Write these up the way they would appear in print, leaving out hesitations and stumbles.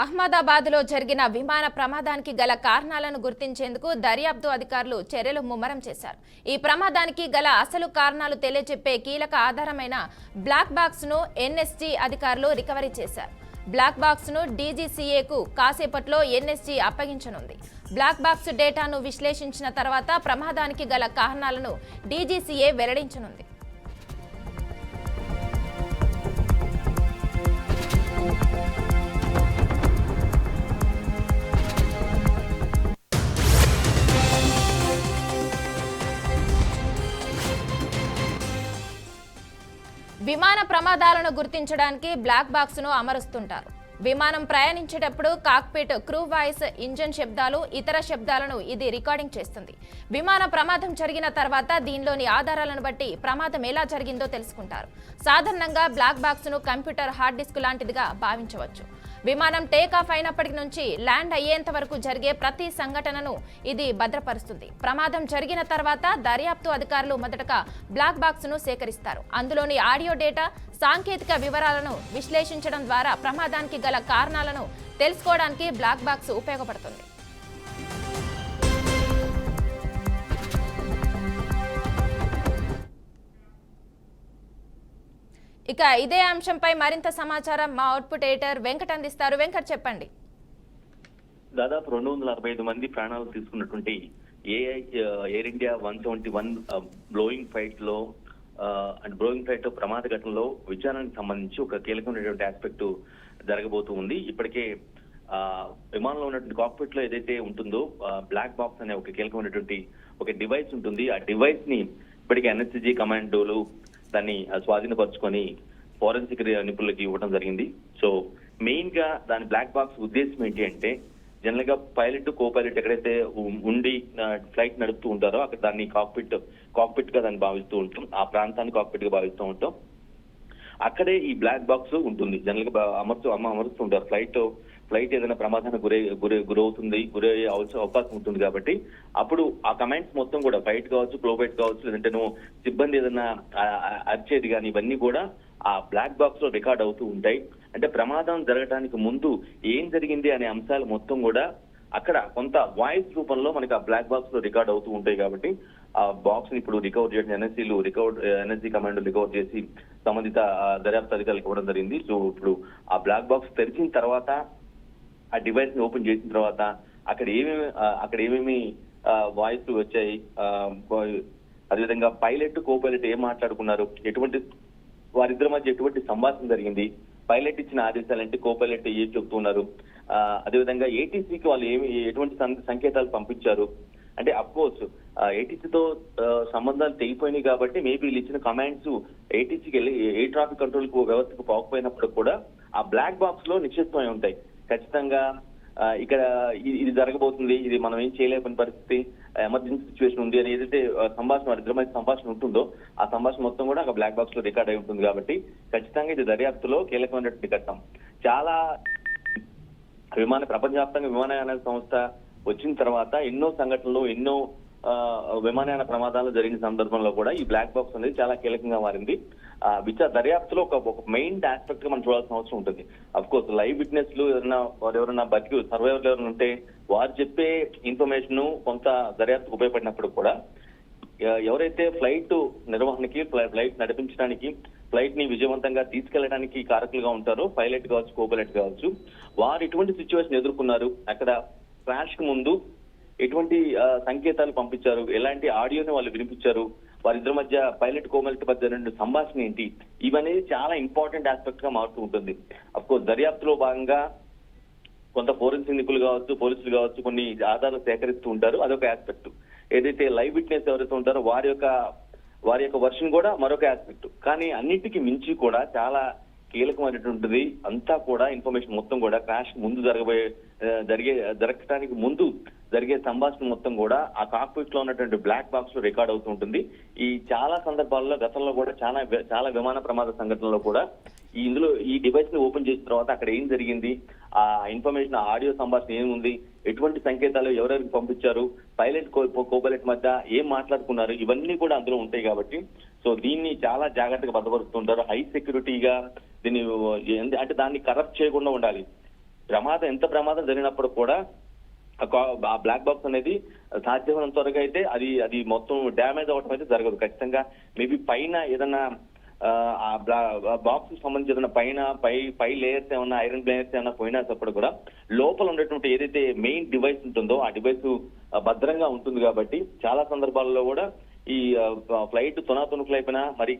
అహ్మదాబాద్లో జరిగిన విమాన ప్రమాదానికి గల కారణాలను గుర్తించేందుకు దర్యాప్తు అధికారులు చర్యలు ముమ్మరం చేశారు. ఈ ప్రమాదానికి గల అసలు కారణాలు తెలియజెప్పే కీలక ఆధారమైన బ్లాక్ బాక్స్ ను ఎన్ఎస్జీ అధికారులు రికవరీ చేశారు. బ్లాక్ బాక్స్ ను డీజీసీఏకు కాసేపట్లో ఎన్ఎస్జీ అప్పగించనుంది. బ్లాక్ బాక్స్ డేటాను విశ్లేషించిన తర్వాత ప్రమాదానికి గల కారణాలను డీజీసీఏ వెల్లడించనుంది. విమాన ప్రమాదాలను గుర్తించడానికి బ్లాక్ బాక్స్ ను అమరుస్తుంటారు. విమానం ప్రయాణించేటప్పుడు కాక్పిట్, క్రూ వాయిస్, ఇంజన్ శబ్దాలు, ఇతర శబ్దాలను ఇది రికార్డింగ్ చేస్తుంది. విమాన ప్రమాదం జరిగిన తర్వాత దీనిలోని ఆధారాలను బట్టి ప్రమాదం ఎలా జరిగిందో తెలుసుకుంటారు. సాధారణంగా బ్లాక్ బాక్స్ ను కంప్యూటర్ హార్డ్ డిస్క్ లాంటిదిగా భావించవచ్చు. విమానం టేకాఫ్ అయినప్పటి నుంచి ల్యాండ్ అయ్యేంత వరకు జరిగే ప్రతి సంఘటనను ఇది భద్రపరుస్తుంది. ప్రమాదం జరిగిన తర్వాత దర్యాప్తు అధికారులు మొదటగా బ్లాక్ బాక్స్ ను సేకరిస్తారు. అందులోని ఆడియో డేటా, సాంకేతిక వివరాలను విశ్లేషించడం ద్వారా ప్రమాదానికి గల కారణాలను తెలుసుకోవడానికి బ్లాక్ బాక్స్ ఉపయోగపడుతుంది. ఇక ఇదే అంశంపై మరింత సమాచారం మా అవుట్పుట్ ఎడిటర్ వెంకట్ అందిస్తారు. వెంకట్, చెప్పండి. దాదాపు 245 మంది ప్రాణాలు తీసుకున్నటువంటి ఎయిర్ ఇండియా 171 బ్లోయింగ్ ఫ్లైట్ లో ప్రమాద ఘటనలో విచారణకు సంబంధించి ఒక కీలకమైనటువంటి ఆస్పెక్ట్ జరగబోతూ ఉంది. ఇప్పటికే విమానంలో ఉన్నటువంటి కాక్పిట్ లో ఏదైతే ఉంటుందో బ్లాక్ బాక్స్ అనే ఒక కీలకమైనటువంటి ఒక డివైస్ ఉంటుంది. ఆ డివైస్ ని ఇప్పటికే ఎన్ఎస్జీ కమాండోలు దాన్ని స్వాధీనపరుచుకొని ఫోరెన్సిక్ నిపుణులకి ఇవ్వడం జరిగింది. సో మెయిన్ గా దాని బ్లాక్ బాక్స్ ఉద్దేశం ఏంటి అంటే, జనరల్ గా పైలట్, కో పైలట్ ఎక్కడైతే ఉండి ఫ్లైట్ నడుపుతూ ఉంటారో అక్కడ దాన్ని కాక్పిట్ గా దాన్ని భావిస్తూ ఉంటాం. ఆ ప్రాంతాన్ని కాక్పిట్ గా భావిస్తూ ఉంటాం. అక్కడే ఈ బ్లాక్ బాక్స్ ఉంటుంది. జనరల్ గా అమరుస్తుంటారు. ఫ్లైట్ ఏదైనా ప్రమాదానికి గురయ్యే అవకాశం ఉంటుంది. కాబట్టి అప్పుడు ఆ కమాండ్స్ మొత్తం కూడా ఫ్లైట్ కావచ్చు, క్లో పైలట్ కావచ్చు, లేదంటే సిబ్బంది ఏదైనా అరిచేది కానీ ఇవన్నీ కూడా ఆ బ్లాక్ బాక్స్ లో రికార్డ్ అవుతూ ఉంటాయి. అంటే ప్రమాదం జరగడానికి ముందు ఏం జరిగింది అనే అంశాలు మొత్తం కూడా అక్కడ కొంత వాయిస్ రూపంలో మనకి ఆ బ్లాక్ బాక్స్ లో రికార్డ్ అవుతూ ఉంటాయి. కాబట్టి ఆ బాక్స్ ని ఇప్పుడు రికవర్ చేయడం ఎన్ఎస్జీ కమాండో రికవర్ చేసి సంబంధిత దర్యాప్తు అధికారులకు ఇవ్వడం జరిగింది. సో ఇప్పుడు ఆ బ్లాక్ బాక్స్ తెరిచిన తర్వాత, ఆ డివైస్ ని ఓపెన్ చేసిన తర్వాత అక్కడ ఏమేమి వాయిస్ వచ్చాయి, అదేవిధంగా పైలట్, కో పైలట్ ఏం మాట్లాడుకున్నారు, వారిద్దరి మధ్య ఎటువంటి సంభాషణ జరిగింది, పైలట్ ఇచ్చిన ఆదేశాలంటే కో పైలట్ ఏం చెప్తున్నారు, అదేవిధంగా ఏటీసీకి వాళ్ళు ఎటువంటి సంకేతాలు పంపించారు. అంటే అఫ్కోర్స్ ఏటీసీతో సంబంధాలు తెగిపోయినాయి కాబట్టి మేబీ వీళ్ళు ఇచ్చిన కమాండ్స్ ఏటీసీకి వెళ్ళి ఎయిర్ ట్రాఫిక్ కంట్రోల్ వ్యవస్థకు పోకపోయినప్పుడు కూడా ఆ బ్లాక్ బాక్స్ లో నిక్షిప్తమై ఉంటాయి. ఖచ్చితంగా ఇక్కడ ఇది జరగబోతుంది, ఇది మనం ఏం చేయలేని పరిస్థితి, ఎమర్జెన్సీ సిచ్యువేషన్ ఉంది అని ఏదైతే వారిద్దరి మధ్య సంభాషణ ఉంటుందో ఆ సంభాషణ మొత్తం కూడా ఒక బ్లాక్ బాక్స్ లో రికార్డ్ అయి ఉంటుంది. కాబట్టి ఖచ్చితంగా ఇది దర్యాప్తులో కీలకమైనటువంటి ఘట్టం. చాలా ప్రపంచవ్యాప్తంగా విమానయాన సంస్థ వచ్చిన తర్వాత ఎన్నో సంఘటనలు, ఎన్నో విమానయాన ప్రమాదాలు జరిగిన సందర్భంలో కూడా ఈ బ్లాక్ బాక్స్ అనేది చాలా కీలకంగా మారింది. దర్యాప్తులో ఒక మెయిన్ ఆస్పెక్ట్ గా మనం చూడాల్సిన అవసరం ఉంటుంది. అఫ్ కోర్స్ లైవ్ విట్నెస్ లు ఎవరైనా బతికి సర్వైవర్లు ఎవరైనా ఉంటే వారు చెప్పే ఇన్ఫర్మేషన్ కొంత దర్యాప్తుకు ఉపయోగపడినప్పుడు కూడా ఎవరైతే ఫ్లైట్ నిర్వహణకి, ఫ్లైట్ నడిపించడానికి, ఫ్లైట్ ని విజయవంతంగా తీసుకెళ్లడానికి కారకులుగా ఉంటారో, పైలట్ కావచ్చు, కో పైలట్ కావచ్చు, వారు ఎటువంటి సిచ్యువేషన్ ఎదుర్కొన్నారు, అక్కడ క్రాష్ కి ముందు ఎటువంటి సంకేతాలు పంపించారు, ఎలాంటి ఆడియోని వాళ్ళు వినిపించారు, వారిద్దరి మధ్య పైలట్, కో పైలట్ మధ్య సంభాషణ ఏంటి, ఇవనేది చాలా ఇంపార్టెంట్ ఆస్పెక్ట్ గా మారుతూ ఉంటుంది. అఫ్ కోర్స్ దర్యాప్తులో భాగంగా కొంత ఫోరెన్సిక్ నిపుణులు కావచ్చు, పోలీసులు కావచ్చు కొన్ని ఆధారాలు సేకరిస్తూ ఉంటారు. అదొక ఆస్పెక్ట్. ఏదైతే లైవ్ విట్నెస్ ఎవరైతే ఉంటారో వారి యొక్క వర్షన్ కూడా మరొక ఆస్పెక్ట్. కానీ అన్నిటికీ మించి కూడా చాలా కీలకమైనటువంటిది అంతా కూడా ఇన్ఫర్మేషన్ మొత్తం కూడా క్రాష్ ముందు జరగటానికి ముందు జరిగే సంభాషణ మొత్తం కూడా ఆ కాక్పిట్ లో ఉన్నటువంటి బ్లాక్ బాక్స్ లో రికార్డ్ అవుతూ ఉంటుంది. ఈ చాలా సందర్భాల్లో గతంలో కూడా చాలా విమాన ప్రమాద సంఘటనలో కూడా ఇందులో ఈ డివైస్ ని ఓపెన్ చేసిన తర్వాత అక్కడ ఏం జరిగింది, ఆ ఇన్ఫర్మేషన్, ఆడియో సంభాషణ ఏముంది, ఎటువంటి సంకేతాలు ఎవరెవరికి పంపించారు, పైలట్, కో పైలట్ మధ్య ఏం మాట్లాడుకున్నారు, ఇవన్నీ కూడా అందులో ఉంటాయి. కాబట్టి సో దీన్ని చాలా జాగ్రత్తగా భద్రపరుస్తుంటారు. హై సెక్యూరిటీగా దీన్ని, అంటే దాన్ని కరప్ట్ చేయకుండా ఉండాలి. ఎంత ప్రమాదం జరిగినప్పుడు కూడా ఆ బ్లాక్ బాక్స్ అనేది సాధ్యమైనంత త్వరగా అయితే అది మొత్తం డ్యామేజ్ అవడం అయితే జరగదు. ఖచ్చితంగా మేబీ పైన ఏదైనా ఆ బాక్స్ సంబంధించి ఏదైనా పై లేయర్స్ ఏమన్నా ఐరన్ లేయర్స్ ఏమన్నా పోయినప్పుడు కూడా లోపల ఉన్నటువంటి ఏదైతే మెయిన్ డివైస్ ఉంటుందో ఆ డివైస్ భద్రంగా ఉంటుంది కాబట్టి చాలా సందర్భాల్లో కూడా ఈ ఫ్లైట్ తునాతునుకులు అయిపోయినా మరి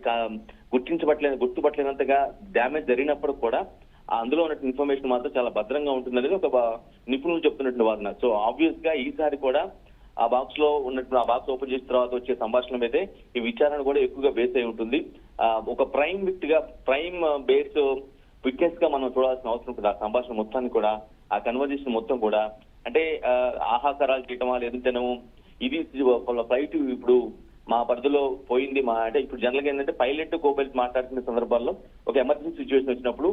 గుర్తుపట్టలేనంతగా డ్యామేజ్ జరిగినప్పుడు కూడా అందులో ఉన్న ఇన్ఫర్మేషన్ మాత్రం చాలా భద్రంగా ఉంటుంది అనేది ఒక నిపుణులు చెప్తున్నటువంటి వాదన. సో ఆబ్వియస్ గా ఈసారి కూడా ఆ బాక్స్ ఓపెన్ చేసిన తర్వాత వచ్చే సంభాషణ మీదే ఈ విచారణ కూడా ఎక్కువగా బేస్ అయి ఉంటుంది. ఒక ప్రైమ్ బేస్ విట్నెస్ గా మనం చూడాల్సిన అవసరం ఉంటుంది. ఆ సంభాషణ మొత్తాన్ని కూడా, ఆ కన్వర్జేషన్ మొత్తం కూడా, అంటే ఆహాకారాలు చేయటమా లేదంటేనేమో ఇది ఫ్లైట్ ఇప్పుడు మా పరిధిలో పోయింది అంటే ఇప్పుడు జనరల్ గా ఏంటంటే పైలట్ కోపైలట్ మాట్లాడుతున్న సందర్భాల్లో ఒక ఎమర్జెన్సీ సిచ్యువేషన్ వచ్చినప్పుడు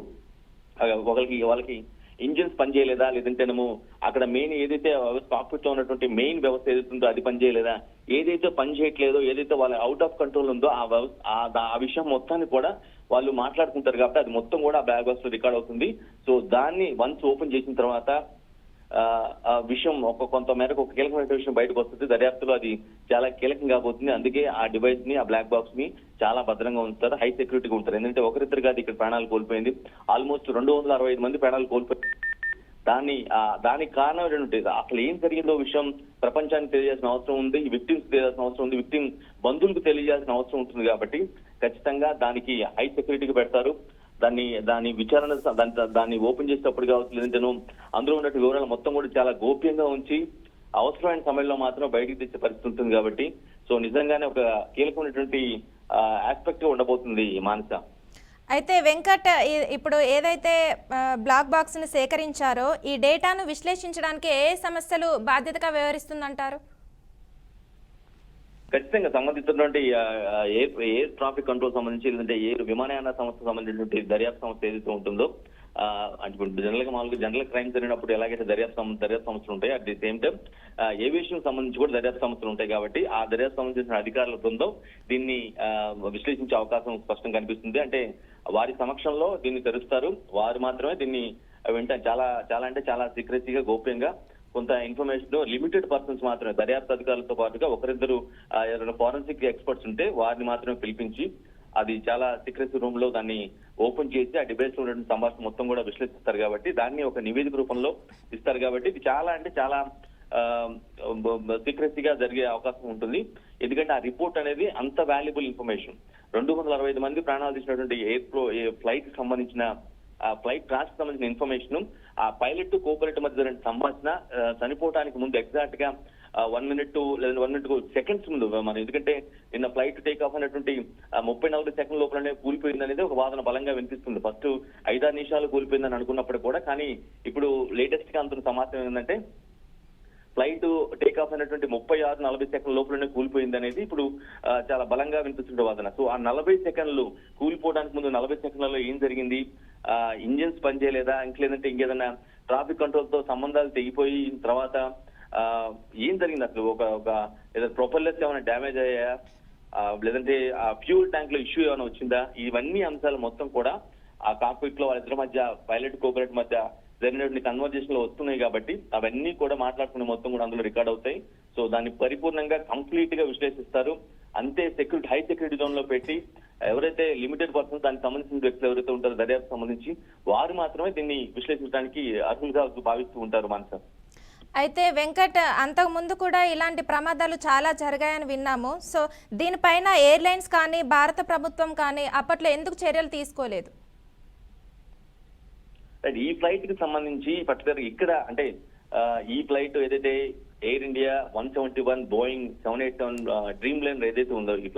వాళ్ళకి ఇంజిన్స్ పనిచేయలేదా, లేదంటేనేమో అక్కడ మెయిన్ ఏదైతే కాక్పిట్ లో ఉన్నటువంటి మెయిన్ వ్యవస్థ ఏదైతుందో అది పనిచేయలేదా, ఏదైతే పని చేయట్లేదో, ఏదైతే వాళ్ళ అవుట్ ఆఫ్ కంట్రోల్ ఉందో ఆ విషయం మొత్తాన్ని కూడా వాళ్ళు మాట్లాడుకుంటారు కాబట్టి అది మొత్తం కూడా ఆ బ్లాక్ బాక్స్ లో రికార్డ్ అవుతుంది. సో దాన్ని వన్స్ ఓపెన్ చేసిన తర్వాత ఆ విషయం కొంత మేరకు ఒక కీలకమైన విషయం బయటకు వస్తుంది. దర్యాప్తులో అది చాలా కీలకం కాబోతుంది. అందుకే ఆ డివైస్ ని, ఆ బ్లాక్ బాక్స్ ని చాలా భద్రంగా ఉంచుతారు, హై సెక్యూరిటీగా ఉంటారు. ఎందుకంటే ఒకరిద్దరు కాదు ఇక్కడ ప్రాణాలు కోల్పోయింది, ఆల్మోస్ట్ 265 మంది ప్రాణాలు కోల్పోయింది. దానికి కారణం ఏంటంటే అసలు ఏం జరిగిందో విషయం ప్రపంచానికి తెలియాల్సిన అవసరం ఉంది, ఈ విక్టిమ్స్ తెలియాల్సిన అవసరం ఉంది, విక్టిమ్ బంధువులకు తెలియాల్సిన అవసరం ఉంటుంది. కాబట్టి ఖచ్చితంగా దానికి హై సెక్యూరిటీగా పెడతారు. దాని విచారణ దాన్ని ఓపెన్ చేసేటప్పుడు కావచ్చు, లేదంటే అందులో ఉన్నటువంటి వివరాలు మొత్తం కూడా చాలా గోప్యంగా ఉంచి అవసరమైన సమయంలో మాత్రం బయటికి తెచ్చే పరిస్థితి ఉంటుంది. కాబట్టి సో నిజంగానే ఒక కీలకమైనటువంటి ఆస్పెక్ట్ ఉండబోతుంది మానస. అయితే వెంకట్, ఇప్పుడు ఏదైతే బ్లాక్ బాక్స్ ని సేకరించారో ఈ డేటాను విశ్లేషించడానికి ఏ సమస్యలు బాధ్యతగా వ్యవహరిస్తుందంటారు? ఖచ్చితంగా సంబంధించినటువంటి ఎయిర్ ట్రాఫిక్ కంట్రోల్ సంబంధించి, లేదంటే ఎయిర్ విమానయాన సంస్థ సంబంధించినటువంటి దర్యాప్తు సంస్థ ఏదైతే ఉంటుందో, అంటే ఇప్పుడు జనరల్ క్రైమ్ జరిగినప్పుడు ఎలాగైతే దర్యాప్తు సంస్థలు ఉంటాయి, at the same time aviation సంబంధించి కూడా దర్యాప్తు సంస్థలు ఉంటాయి. కాబట్టి ఆ దర్యాప్తు సంబంధించిన అధికారుల బృందం దీన్ని విశ్లేషించే అవకాశం స్పష్టంగా కనిపిస్తుంది. అంటే వారి సమక్షంలో దీన్ని తెరుస్తారు, వారు మాత్రమే దీన్ని వెంటనే చాలా సీక్రెసీగా, గోప్యంగా కొంత ఇన్ఫర్మేషన్ లిమిటెడ్ పర్సన్స్ మాత్రమే, దర్యాప్తు అధికారులతో పాటుగా ఒకరిద్దరు ఎవరైనా ఫారెన్సిక్ ఎక్స్పర్ట్స్ ఉంటే వారిని మాత్రమే పిలిపించి అది చాలా సీక్రెసీ రూమ్ లో దాన్ని ఓపెన్ చేసి ఆ డిబేట్స్ లో ఉన్న సంభాషణ మొత్తం కూడా విశ్లేషిస్తారు. కాబట్టి దాన్ని ఒక నివేదిక రూపంలో ఇస్తారు. కాబట్టి ఇది చాలా సీక్రెసీగా జరిగే అవకాశం ఉంటుంది. ఎందుకంటే ఆ రిపోర్ట్ అనేది అంత వాల్యుబుల్ ఇన్ఫర్మేషన్. 265 మంది ప్రాణాలు తీసినటువంటి ఫ్లైట్ కి సంబంధించిన ఫ్లైట్ క్రాష్ సంబంధించిన ఇన్ఫర్మేషన్, ఆ పైలట్ కోపైలట్ మధ్య జరిగిన సంభాషణ చనిపోవడానికి ముందు ఎగ్జాక్ట్ గా 1 minute లేదా 1 minute సెకండ్స్ ముందు మనం, ఎందుకంటే నిన్న ఫ్లైట్ టేక్ ఆఫ్ అయినటువంటి 34 సెకండ్ల లోపలనే కూలిపోయింది అనేది ఒక వాదన బలంగా వినిపిస్తుంది. ఫస్ట్ 5-6 నిమిషాలు కూలిపోయిందని అనుకున్నప్పుడు కూడా, కానీ ఇప్పుడు లేటెస్ట్ గా అందుతున్న సమాచారం ఏంటంటే ఫ్లైట్ టేక్ ఆఫ్ అయినటువంటి 36-40 సెకండ్ల లోపలనే కూలిపోయింది అనేది ఇప్పుడు చాలా బలంగా వినిపిస్తుండే వాదన. సో ఆ 40 సెకండ్లు కూలిపోవడానికి ముందు 40 సెకండ్లలో ఏం జరిగింది, ఇంజిన్స్ పనిచేయలేదా, ఇంకేదంటే ఇంకేదైనా ట్రాఫిక్ కంట్రోల్ తో సంబంధాలు తెగిపోయి తర్వాత ఏం జరిగింది, అసలు ఒక ఏదైనా ప్రొపెల్లర్స్ ఏమైనా డ్యామేజ్ అయ్యాయా, లేదంటే ఆ ఫ్యూల్ ట్యాంక్ లో ఇష్యూ ఏమైనా వచ్చిందా, ఇవన్నీ అంశాలు మొత్తం కూడా ఆ కాక్పిట్ లో వాళ్ళిద్దరి మధ్య, పైలట్ కోపైలట్ మధ్య జరిగినటువంటి కన్వర్జేషన్ లో వస్తున్నాయి. కాబట్టి అవన్నీ కూడా మాట్లాడుకునే మొత్తం కూడా అందులో రికార్డ్ అవుతాయి. సో దాన్ని పరిపూర్ణంగా కంప్లీట్ గా విశ్లేషిస్తారు. అంతే హై సెక్యూరిటీ జోన్ లో పెట్టి ఎవరైతే లిమిటెడ్ పర్సన్స్ దానికి సంబంధించిన వ్యక్తులు ఎవరైతే ఉంటారో దర్యాప్తు సంబంధించి వారు మాత్రమే దీన్ని విశ్లేషించడానికి అర్హులుగా భావిస్తూ ఉంటారు మనస. అయితే వెంకట్, అంతకు ముందు కూడా ఇలాంటి ప్రమాదాలు చాలా జరిగాయని విన్నాము. సో దీనిపైన ఎయిర్లైన్స్ కానీ భారత ప్రభుత్వం కానీ అప్పట్లో ఎందుకు చర్యలు తీసుకోలేదు? ఈ ఫ్లైట్ కి సంబంధించి పర్టికులర్ ఇక్కడ అంటే ఈ ఫ్లైట్ ఏదైతే air India 171 Boeing 787 dream liner ఏదైతే ఉందో ఈ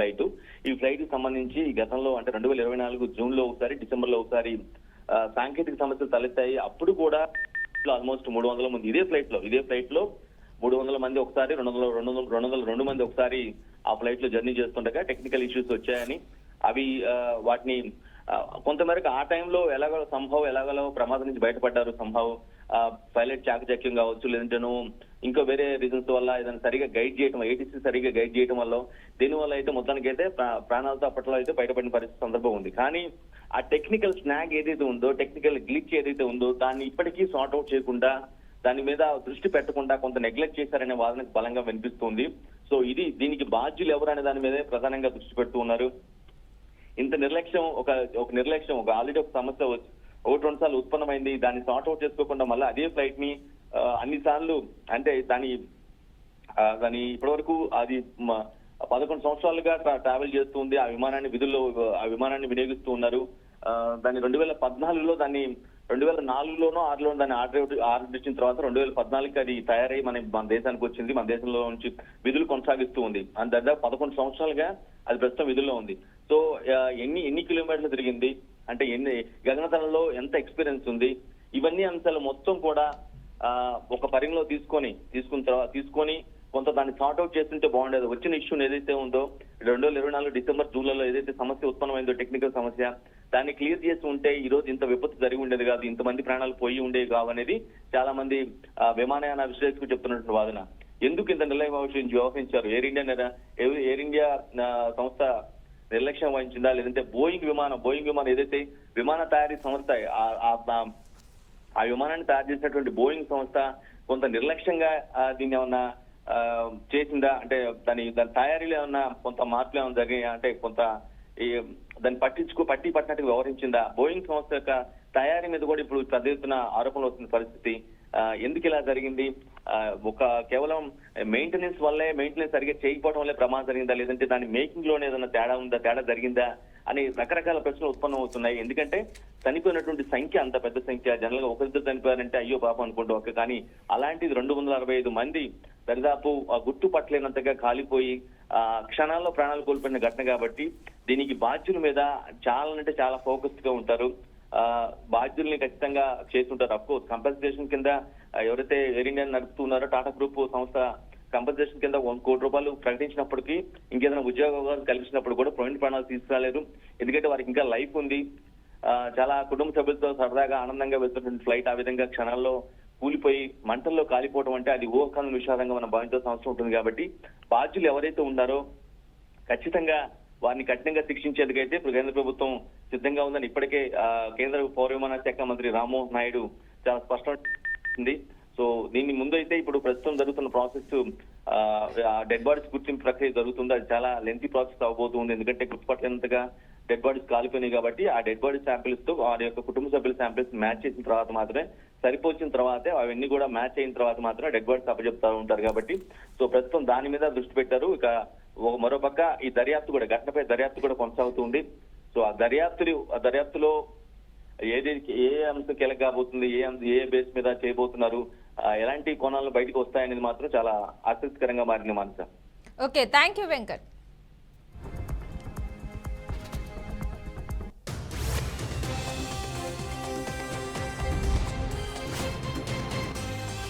ఫ్లైట్ కి సంబంధించి గతంలో అంటే 2024 జూన్ లో ఒకసారి, డిసెంబర్ లో ఒకసారి సాంకేతిక సమస్యలు తలెత్తాయి. అప్పుడు కూడా ఆల్మోస్ట్ 300 మంది ఇదే ఫ్లైట్ లో 300 మంది ఒకసారి, 202 మంది ఒకసారి ఆ ఫ్లైట్ లో జర్నీ చేస్తుండగా టెక్నికల్ ఇష్యూస్ వచ్చాయని, అవి వాటిని కొంతమేరకు ఆ టైంలో ఎలాగో ప్రమాదం నుంచి బయటపడ్డారు. పైలట్ చాకచక్యం కావచ్చు, లేదంటేనో ఇంకో వేరే రీజన్స్ వల్ల ఏదైనా సరిగా గైడ్ చేయడం, ఏటీసీ సరిగా గైడ్ చేయడం వల్ల దీనివల్ల అయితే మొత్తానికి అయితే ప్రాణాలతో అప్పట్లో అయితే బయటపడిన పరిస్థితి సందర్భం ఉంది. కానీ ఆ టెక్నికల్ స్నాగ్ ఏదైతే ఉందో, టెక్నికల్ గ్లిచ్ ఏదైతే ఉందో దాన్ని ఇప్పటికీ సార్ట్ అవుట్ చేయకుండా, దాని మీద దృష్టి పెట్టకుండా కొంత నెగ్లెక్ట్ చేశారనే వాదనకు బలంగా వినిపిస్తుంది. సో దీనికి బాధ్యులు ఎవరు అనే దాని మీదే ప్రధానంగా దృష్టి పెడుతూ ఉన్నారు. ఇంత నిర్లక్ష్యం ఒక ఆల్రెడీ ఒక సమస్య ఒకటి రెండు సార్లు ఉత్పన్నమైంది, దాన్ని సార్ట్ అవుట్ చేసుకోకుండా మళ్ళీ అదే ఫ్లైట్ ని అన్ని సార్లు అంటే దాని ఇప్పటి వరకు అది 11 సంవత్సరాలుగా ట్రావెల్ చేస్తుంది. ఆ విమానాన్ని వినియోగిస్తూ ఉన్నారు. దాన్ని 2014లో దాన్ని 2004లోనో 6లోనో దాన్ని ఆర్డర్ ఇచ్చిన తర్వాత 2014కి అది తయారై మన దేశానికి వచ్చింది. మన దేశంలో నుంచి విధులు కొనసాగిస్తూ ఉంది. దాదాపు 11 సంవత్సరాలుగా అది ప్రస్తుతం విధుల్లో ఉంది. సో ఎన్ని కిలోమీటర్లు తిరిగింది, అంటే గగనతలంలో ఎంత ఎక్స్పీరియన్స్ ఉంది, ఇవన్నీ అంశాలు మొత్తం కూడా ఒక పరిగణలో తీసుకొని కొంత దాన్ని సార్ట్ అవుట్ చేస్తుంటే బాగుండేది. వచ్చిన ఇష్యూ ఏదైతే ఉందో 2024 డిసెంబర్ జూన్లలో ఏదైతే సమస్య ఉత్పన్నమైందో, టెక్నికల్ సమస్య, దాన్ని క్లియర్ చేసి ఉంటే ఈ రోజు ఇంత విపత్తు జరిగి ఉండేది కాదు, ఇంతమంది ప్రాణాలు పోయి ఉండేవి కావనేది చాలా మంది విమానయాన విశ్లేషకులు చెప్తున్నటువంటి వాదన. ఎందుకు ఇంత నిర్లక్ష్యం వ్యవహరించారు? ఎయిర్ ఇండియా సంస్థ నిర్లక్ష్యం వహించిందా, లేదంటే బోయింగ్ విమానం ఏదైతే విమాన తయారీ సంస్థ, ఆ విమానాన్ని తయారు చేసినటువంటి బోయింగ్ సంస్థ కొంత నిర్లక్ష్యంగా దీన్ని ఏమన్నా చేసిందా, అంటే దాని తయారీలో ఏమన్నా కొంత మార్పులు ఏమైనా జరిగాయా, అంటే కొంత దాన్ని పట్టినట్టుగా వ్యవహరించిందా? బోయింగ్ సంస్థ యొక్క తయారీ మీద కూడా ఇప్పుడు పెద్ద ఎత్తున ఆరోపణలు వస్తున్న పరిస్థితి. ఎందుకు ఇలా జరిగింది? కేవలం మెయింటెనెన్స్ సరిగ్గా చేయకపోవడం వల్లే ప్రమాదం జరిగిందా, లేదంటే దాని మేకింగ్ లోనే ఏదైనా తేడా జరిగిందా అని రకరకాల ప్రశ్నలు ఉత్పన్నం అవుతున్నాయి. ఎందుకంటే చనిపోయినటువంటి సంఖ్య అంత పెద్ద సంఖ్య. జనరల్ గా ఒకరిద్దరు చనిపోయారంటే అయ్యో పాపం అనుకుంటూ కానీ అలాంటిది 265 మంది దరిదాపు గుర్తుపట్టలేనంతగా కాలిపోయి క్షణాల్లో ప్రాణాలు కోల్పోయిన ఘటన కాబట్టి దీనికి బాధ్యుల మీద చాలా ఫోకస్డ్ గా ఉంటారు. బాధ్యుల్ని ఖచ్చితంగా చేస్తుంటారు. అఫ్కోర్స్ కంపెన్సేషన్ కింద ఎవరైతే ఎయిర్ ఇండియా నడుపుతున్నారో టాటా గ్రూప్ సంస్థ కంపెన్సేషన్ కింద 1 కోటి రూపాయలు ప్రకటించినప్పటికీ ఇంకేదైనా ఉద్యోగాలు కల్పించినప్పుడు కూడా ప్రాణాలు తీసుకురాలేదు. ఎందుకంటే వారికి ఇంకా లైఫ్ ఉంది. చాలా కుటుంబ సభ్యులతో సరదాగా ఆనందంగా వెళ్తున్నటువంటి ఫ్లైట్ ఆ విధంగా క్షణాల్లో కూలిపోయి మంటల్లో కాలిపోవడం అంటే అది ఊహకాలం విషాదంగా మనం భావించాల్సిన అవసరం ఉంటుంది. కాబట్టి బాధ్యులు ఎవరైతే ఉన్నారో ఖచ్చితంగా వారిని కఠినంగా శిక్షించేందుకైతే ఇప్పుడు కేంద్ర ప్రభుత్వం సిద్ధంగా ఉందని ఇప్పటికే కేంద్ర పౌర విమానయాన శాఖ మంత్రి రామ్మోహన్ నాయుడు చాలా స్పష్టంగా. సో దీని ముందు అయితే ఇప్పుడు ప్రస్తుతం జరుగుతున్న ప్రాసెస్ డెడ్ బాడీస్ గుర్తింపు ప్రక్రియ జరుగుతుంది. అది చాలా లెంతీ ప్రాసెస్ అవబోతుంది. ఎందుకంటే గుర్తుపట్టలేనంతగా డెడ్ బాడీస్ కాలిపోయినాయి కాబట్టి ఆ డెడ్ బాడీ శాంపిల్స్ తో వారి యొక్క కుటుంబ సభ్యుల శాంపిల్స్ మ్యాచ్ చేసిన తర్వాత మాత్రమే, సరిపోచిన తర్వాతే అవన్నీ కూడా మ్యాచ్ అయిన తర్వాత మాత్రమే డెడ్ బాడీస్ అప్పచెప్తా ఉంటారు. కాబట్టి సో ప్రస్తుతం దాని మీద దృష్టి పెట్టారు. ఇక మరోపక్క ఈ దర్యాప్తు కూడా, ఘటనపై దర్యాప్తు కూడా కొనసాగుతుంది. సో ఆ దర్యాప్తులో ఏ అంశం కీలక కాబోతుంది, ఏ బేస్ మీద చేయబోతున్నారు, ఎలాంటి కోణాలు బయటకు వస్తాయనేది మాత్రం చాలా ఆసక్తికరంగా మారింది. Manasa. Okay, thank you Venkat.